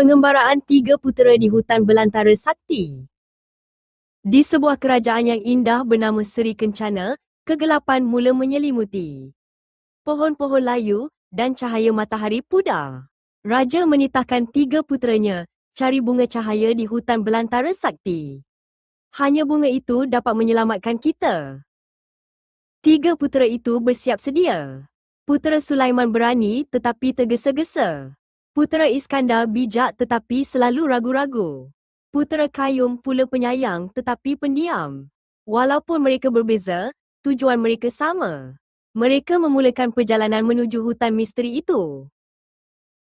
Pengembaraan tiga putera di hutan belantara sakti. Di sebuah kerajaan yang indah bernama Seri Kencana, kegelapan mula menyelimuti. Pohon-pohon layu dan cahaya matahari pudar. Raja menitahkan tiga puteranya cari bunga cahaya di hutan belantara sakti. Hanya bunga itu dapat menyelamatkan kita. Tiga putera itu bersiap sedia. Putera Sulaiman berani tetapi tergesa-gesa. Putera Iskandar bijak tetapi selalu ragu-ragu. Putera Qayyum pula penyayang tetapi pendiam. Walaupun mereka berbeza, tujuan mereka sama. Mereka memulakan perjalanan menuju hutan misteri itu.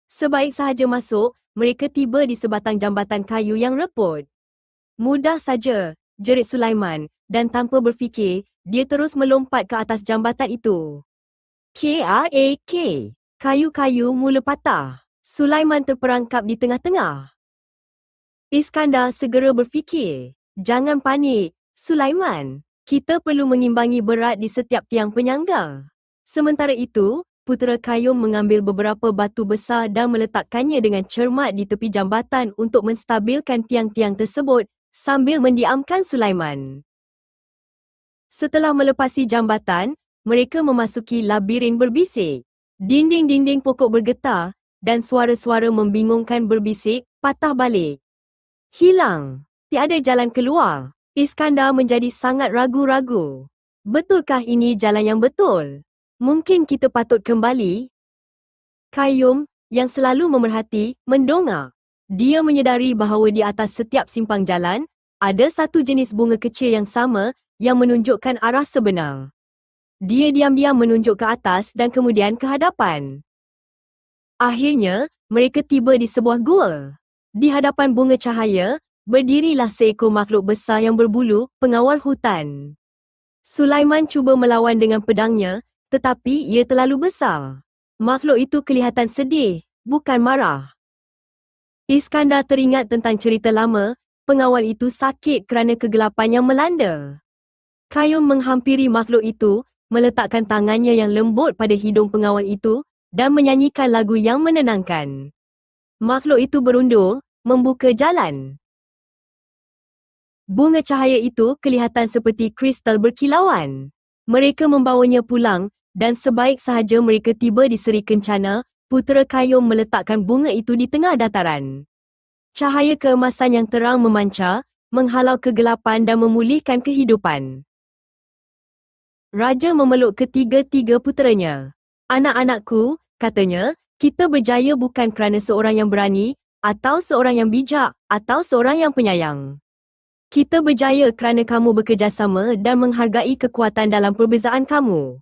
Sebaik sahaja masuk, mereka tiba di sebatang jambatan kayu yang reput. Mudah saja, jerit Sulaiman, dan tanpa berfikir, dia terus melompat ke atas jambatan itu. K.R.A.K. Kayu-kayu mula patah. Sulaiman terperangkap di tengah-tengah. Iskandar segera berfikir, jangan panik, Sulaiman. Kita perlu mengimbangi berat di setiap tiang penyangga. Sementara itu, putera Qayyum mengambil beberapa batu besar dan meletakkannya dengan cermat di tepi jambatan untuk menstabilkan tiang-tiang tersebut sambil mendiamkan Sulaiman. Setelah melepasi jambatan, mereka memasuki labirin berbisik. Dinding-dinding pokok bergetar dan suara-suara membingungkan berbisik, patah balik. Hilang. Tiada jalan keluar. Iskandar menjadi sangat ragu-ragu. Betulkah ini jalan yang betul? Mungkin kita patut kembali? Qayyum, yang selalu memerhati, mendongak. Dia menyedari bahawa di atas setiap simpang jalan, ada satu jenis bunga kecil yang sama yang menunjukkan arah sebenar. Dia diam-diam menunjuk ke atas dan kemudian ke hadapan. Akhirnya, mereka tiba di sebuah gua. Di hadapan bunga cahaya, berdirilah seekor makhluk besar yang berbulu, pengawal hutan. Sulaiman cuba melawan dengan pedangnya, tetapi ia terlalu besar. Makhluk itu kelihatan sedih, bukan marah. Iskandar teringat tentang cerita lama, pengawal itu sakit kerana kegelapan yang melanda. Qayyum menghampiri makhluk itu, meletakkan tangannya yang lembut pada hidung pengawal itu, dan menyanyikan lagu yang menenangkan. Makhluk itu berundur, membuka jalan. Bunga cahaya itu kelihatan seperti kristal berkilauan. Mereka membawanya pulang, dan sebaik sahaja mereka tiba di Seri Kencana, putera Qayyum meletakkan bunga itu di tengah dataran. Cahaya keemasan yang terang memancar, menghalau kegelapan dan memulihkan kehidupan. Raja memeluk ketiga-tiga puteranya. Anak-anakku, katanya, kita berjaya bukan kerana seorang yang berani, atau seorang yang bijak, atau seorang yang penyayang. Kita berjaya kerana kamu bekerjasama dan menghargai kekuatan dalam perbezaan kamu.